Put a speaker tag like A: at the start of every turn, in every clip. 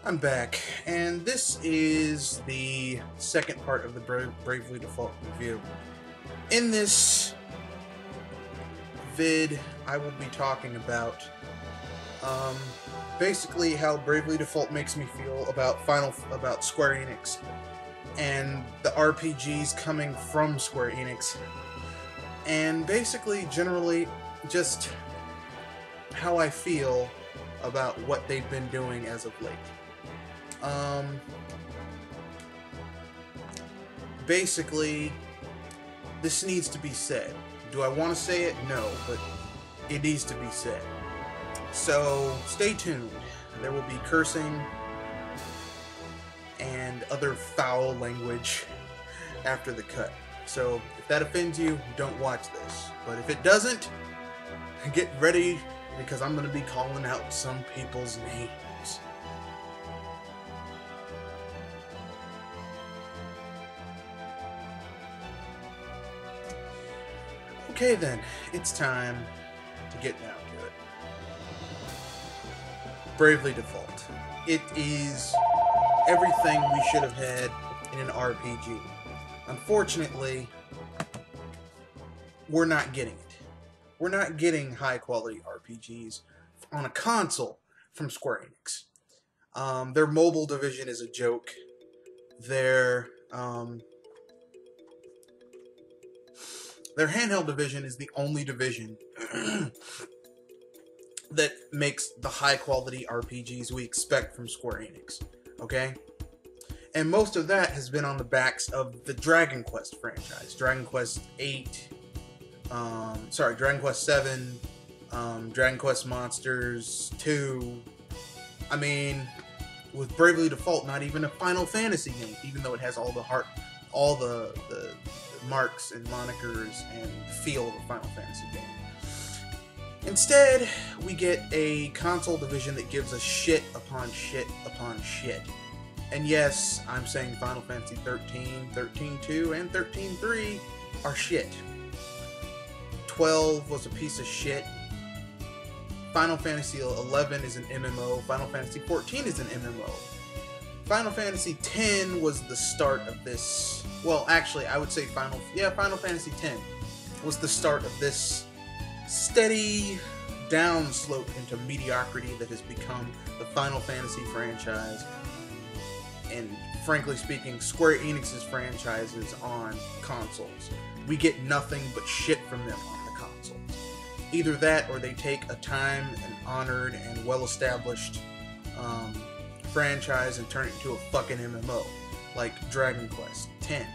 A: I'm back, and this is the second part of the Bravely Default review. In this vid, I will be talking about basically how Bravely Default makes me feel about Square Enix and the RPGs coming from Square Enix, and basically generally just how I feel about what they've been doing as of late. Basically, this needs to be said. Do I want to say it? No, but it needs to be said. So, stay tuned. There will be cursing and other foul language after the cut. So, if that offends you, don't watch this. But if it doesn't, get ready, because I'm going to be calling out some people's names. Okay then, it's time to get down to it. Bravely Default. It is everything we should have had in an RPG. Unfortunately, we're not getting it. We're not getting high quality RPGs on a console from Square Enix. Their mobile division is a joke. Their handheld division is the only division that makes the high-quality RPGs we expect from Square Enix, okay? And most of that has been on the backs of the Dragon Quest franchise. Dragon Quest 8, Dragon Quest 7, Dragon Quest Monsters 2. I mean, with Bravely Default, not even a Final Fantasy game, even though it has all the marks and monikers and feel of a Final Fantasy game. Instead, we get a console division that gives us shit upon shit upon shit. And yes, I'm saying Final Fantasy 13, 13.2, and 13.3 are shit. 12 was a piece of shit. Final Fantasy 11 is an MMO. Final Fantasy 14 is an MMO. Final Fantasy X was the start of this. Well, actually, I would say Final Fantasy X was the start of this steady downslope into mediocrity that has become the Final Fantasy franchise, and frankly speaking, Square Enix's franchises on consoles. We get nothing but shit from them on the consoles. Either that, or they take a time and honored and well-established franchise and turn it into a fucking MMO, like Dragon Quest X.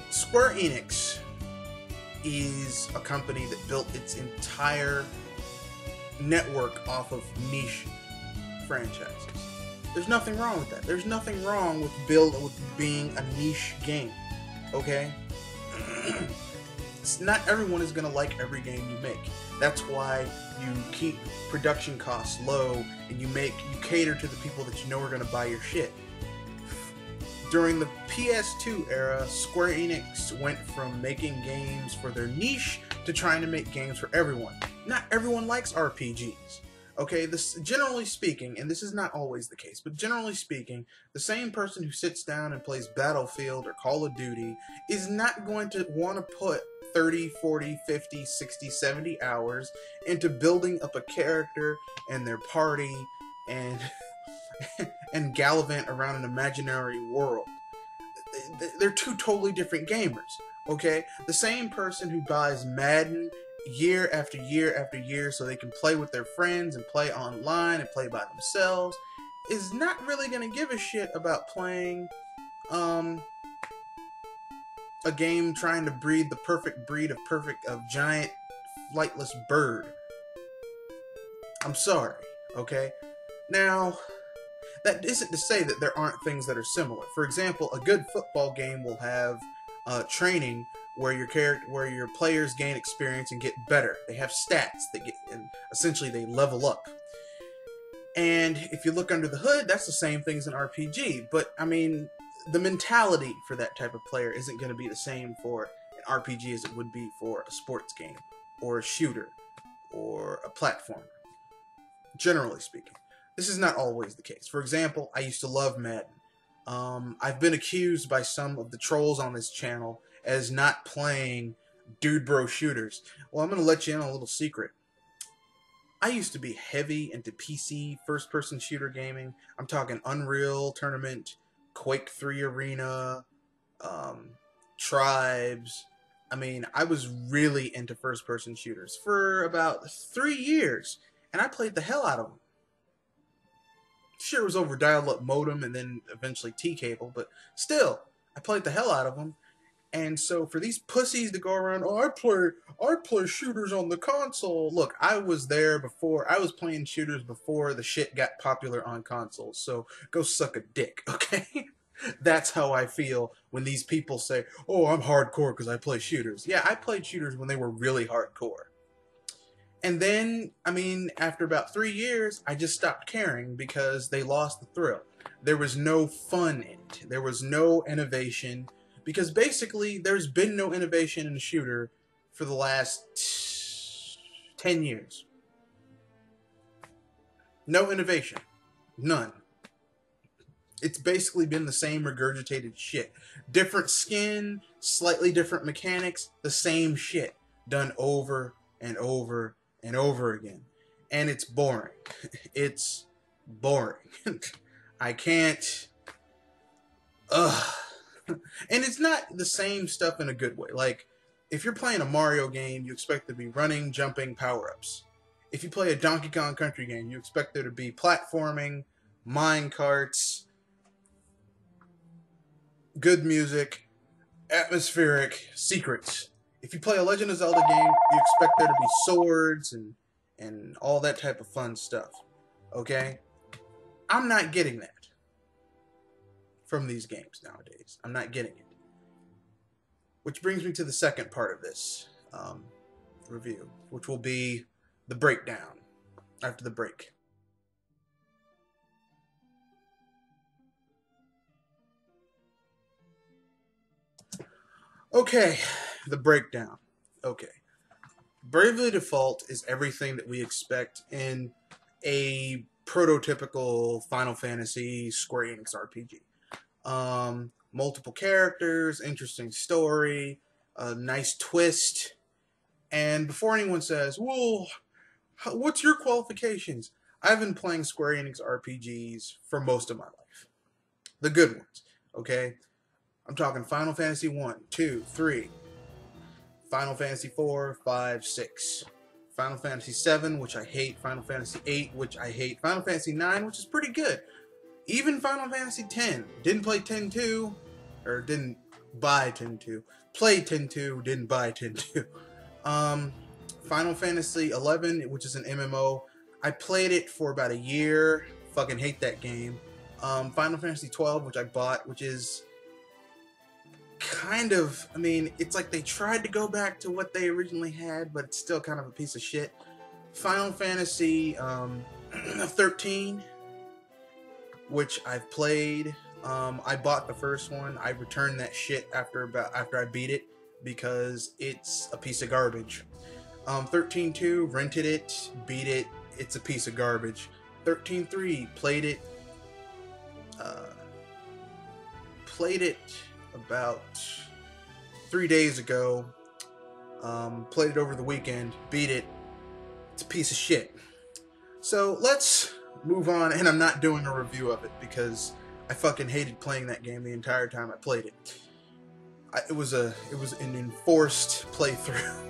A: Square Enix is a company that built its entire network off of niche franchises. There's nothing wrong with that. There's nothing wrong with being a niche game, okay? Not everyone is going to like every game you make. That's why you keep production costs low and you cater to the people that you know are going to buy your shit. During the PS2 era, Square Enix went from making games for their niche to trying to make games for everyone. Not everyone likes RPGs. Okay, generally speaking, and this is not always the case, but generally speaking, the same person who sits down and plays Battlefield or Call of Duty is not going to want to put 30, 40, 50, 60, 70 hours into building up a character and their party and and gallivant around an imaginary world. They're two totally different gamers, okay? The same person who buys Madden year after year after year so they can play with their friends and play online and play by themselves is not really going to give a shit about playing a game trying to breed the perfect breed of giant flightless bird. I'm sorry, okay? Now, that isn't to say that there aren't things that are similar. For example, a good football game will have training where your players gain experience and get better. They have stats and essentially they level up. And if you look under the hood, that's the same thing as an RPG. But I mean, the mentality for that type of player isn't going to be the same for an RPG as it would be for a sports game, or a shooter, or a platformer. Generally speaking. This is not always the case. For example, I used to love Madden. I've been accused by some of the trolls on this channel as not playing dude bro shooters. Well, I'm going to let you in on a little secret. I used to be heavy into PC first-person shooter gaming. I'm talking Unreal Tournament, Quake 3 Arena, Tribes. I mean, I was really into first-person shooters for about 3 years, and I played the hell out of them. Sure, it was over dial-up modem and then eventually T-cable, but still, I played the hell out of them. And so for these pussies to go around, oh, I play shooters on the console. Look, I was there before. I was playing shooters before the shit got popular on consoles. So go suck a dick, okay? That's how I feel when these people say, oh, I'm hardcore because I play shooters. Yeah, I played shooters when they were really hardcore. And then, I mean, after about 3 years, I just stopped caring because they lost the thrill. There was no fun in it. There was no innovation. Because basically, there's been no innovation in a shooter for the last 10 years. No innovation. None. It's basically been the same regurgitated shit. Different skin, slightly different mechanics, the same shit. Done over and over and over again. And it's boring. It's boring. I can't... Ugh. And it's not the same stuff in a good way. Like, if you're playing a Mario game, you expect there to be running, jumping, power-ups. If you play a Donkey Kong Country game, you expect there to be platforming, mine carts, good music, atmospheric, secrets. If you play a Legend of Zelda game, you expect there to be swords and all that type of fun stuff. Okay? I'm not getting that from these games nowadays. I'm not getting it. Which brings me to the second part of this review, which will be the breakdown after the break. Okay, the breakdown. Okay. Bravely Default is everything that we expect in a prototypical Final Fantasy Square Enix RPG. Multiple characters, interesting story, a nice twist. And before anyone says, well, what's your qualifications? I've been playing Square Enix RPGs for most of my life. The good ones, okay? I'm talking Final Fantasy 1, 2, 3, Final Fantasy 4, 5, 6, Final Fantasy 7, which I hate, Final Fantasy 8, which I hate, Final Fantasy 9, which is pretty good. Even Final Fantasy X. Didn't play 10-2, or didn't buy 10-2. Played 10-2, didn't buy 10-2. Final Fantasy 11, which is an MMO. I played it for about a year. Fucking hate that game. Final Fantasy 12, which I bought, which is kind of, I mean, it's like they tried to go back to what they originally had, but it's still kind of a piece of shit. Final Fantasy 13, which I've played. I bought the first one. I returned that shit after I beat it because it's a piece of garbage. 13.2, rented it, beat it. It's a piece of garbage. 13.3, played it. Played it about 3 days ago. Played it over the weekend. Beat it. It's a piece of shit. So let's move on, and I'm not doing a review of it because I fucking hated playing that game the entire time I played it. It was an enforced playthrough.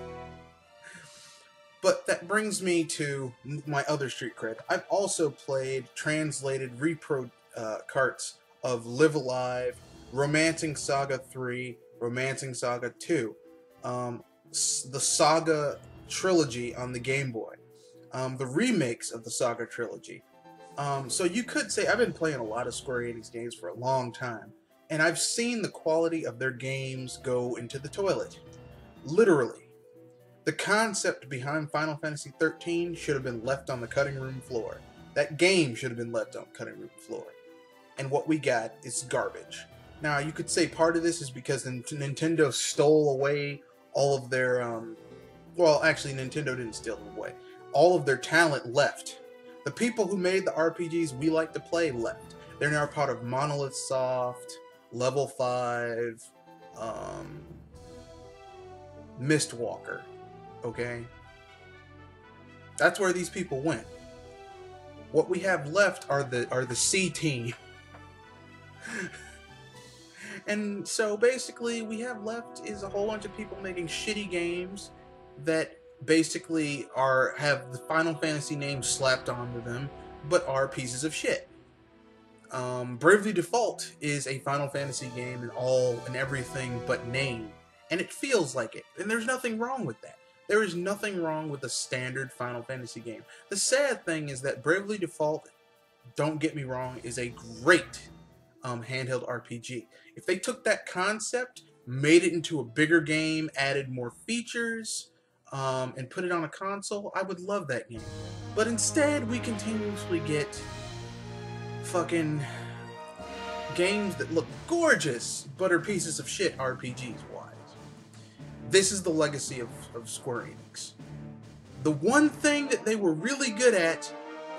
A: But that brings me to my other street cred. I've also played translated repro carts of Live Alive, Romancing Saga 3, Romancing Saga 2, the Saga trilogy on the Game Boy, the remakes of the Saga trilogy. So you could say I've been playing a lot of Square Enix games for a long time, and I've seen the quality of their games go into the toilet. Literally. The concept behind Final Fantasy 13 should have been left on the cutting room floor. That game should have been left on the cutting room floor. And what we got is garbage. Now, you could say part of this is because Nintendo stole away all of their, well, actually, Nintendo didn't steal them away. All of their talent left. The people who made the RPGs we like to play left. They're now part of Monolith Soft, Level 5, Mistwalker. Okay? That's where these people went. What we have left are the C team. And so basically we have left is a whole bunch of people making shitty games that basically have the Final Fantasy name slapped onto them, but are pieces of shit. Bravely Default is a Final Fantasy game in all and everything but name, and it feels like it, and there's nothing wrong with that. There is nothing wrong with a standard Final Fantasy game. The sad thing is that Bravely Default, don't get me wrong, is a great handheld RPG. If they took that concept, made it into a bigger game, added more features, and put it on a console, I would love that game. But instead, we continuously get fucking games that look gorgeous, but are pieces of shit RPGs-wise. This is the legacy of Square Enix. The one thing that they were really good at,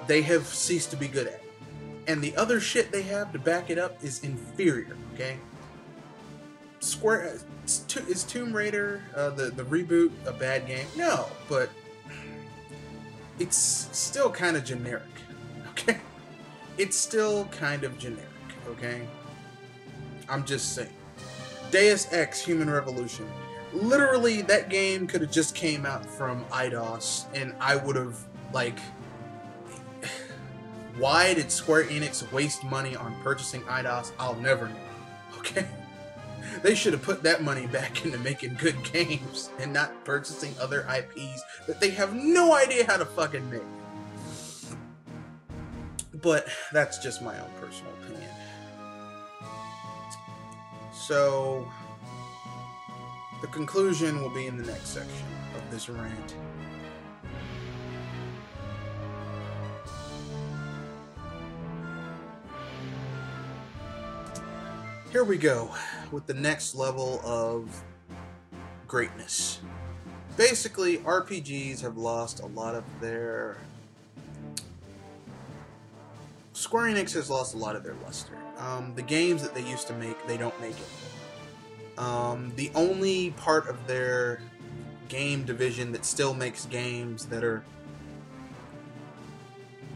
A: they have ceased to be good at. And the other shit they have to back it up is inferior, okay? Is Tomb Raider, the reboot, a bad game? No, but it's still kind of generic, okay? It's still kind of generic, okay? I'm just saying. Deus Ex Human Revolution. Literally, that game could have just came out from IDOS, and I would have, like... Why did Square Enix waste money on purchasing IDOS? I'll never know, okay? They should have put that money back into making good games and not purchasing other IPs that they have no idea how to fucking make. But that's just my own personal opinion. So, the conclusion will be in the next section of this rant. Here we go with the next level of greatness. Basically, RPGs have lost a lot of their... Square Enix has lost a lot of their luster. The games that they used to make, they don't make it. The only part of their game division that still makes games that are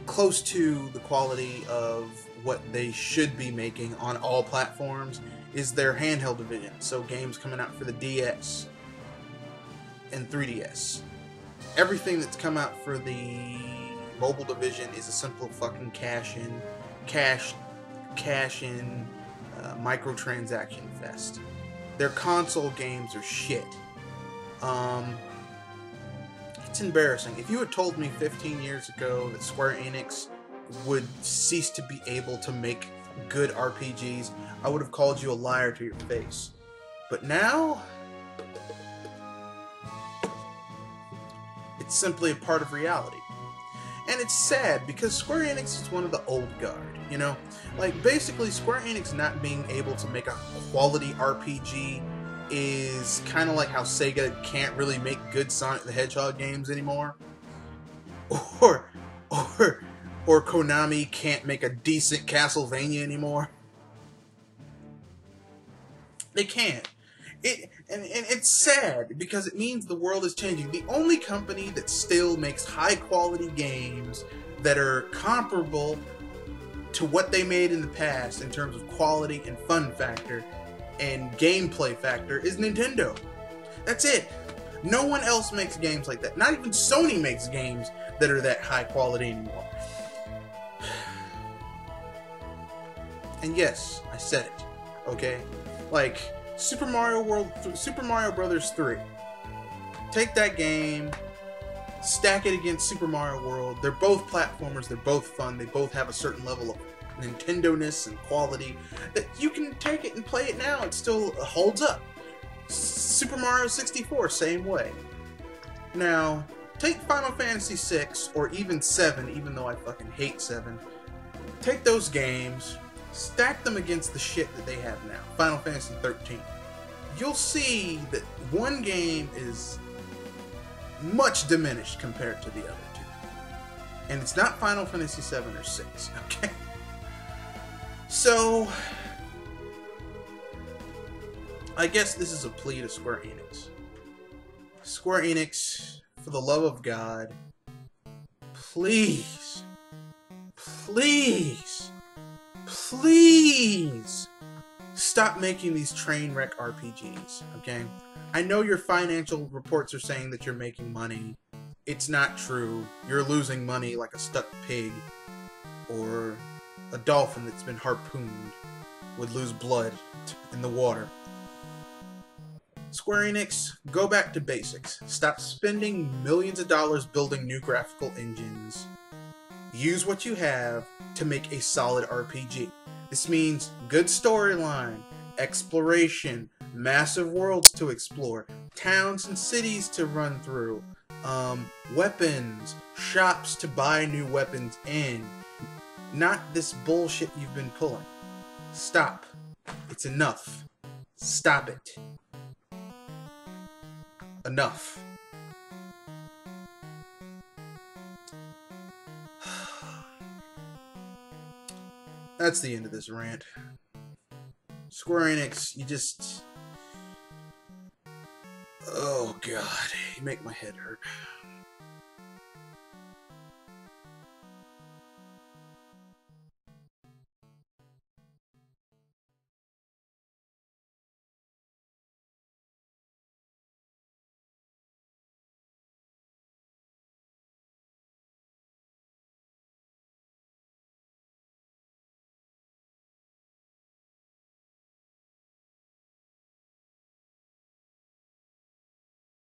A: close to the quality of what they should be making on all platforms is their handheld division. So games coming out for the DS and 3DS. Everything that's come out for the mobile division is a simple fucking cash-in, microtransaction fest. Their console games are shit. It's embarrassing. If you had told me 15 years ago that Square Enix would cease to be able to make good RPGs, I would have called you a liar to your face. But now, it's simply a part of reality. And it's sad because Square Enix is one of the old guard, you know? Like, basically, Square Enix not being able to make a quality RPG is kind of like how Sega can't really make good Sonic the Hedgehog games anymore. Or Konami can't make a decent Castlevania anymore. They can't. And it's sad because it means the world is changing. The only company that still makes high quality games that are comparable to what they made in the past in terms of quality and fun factor and gameplay factor is Nintendo. That's it. No one else makes games like that. Not even Sony makes games that are that high quality anymore. And yes, I said it. Okay? Like Super Mario Brothers 3. Take that game, stack it against Super Mario World. They're both platformers, they're both fun, they both have a certain level of Nintendo-ness and quality that you can take it and play it now, it still holds up. Super Mario 64, same way. Now, take Final Fantasy 6 or even 7, even though I fucking hate 7. Take those games, stack them against the shit that they have now. Final Fantasy 13. you'll see that one game is much diminished compared to the other two. And it's not Final Fantasy 7 or 6, okay? So, I guess this is a plea to Square Enix. Square Enix, for the love of God, please, please, please stop making these train wreck RPGs, okay? I know your financial reports are saying that you're making money. It's not true. You're losing money like a stuck pig or a dolphin that's been harpooned would lose blood in the water. Square Enix, go back to basics. Stop spending millions of dollars building new graphical engines. Use what you have to make a solid RPG. This means good storyline, exploration, massive worlds to explore, towns and cities to run through, weapons, shops to buy new weapons in. Not this bullshit you've been pulling. Stop. It's enough. Stop it. Enough. That's the end of this rant. Square Enix, you just... Oh god, you make my head hurt.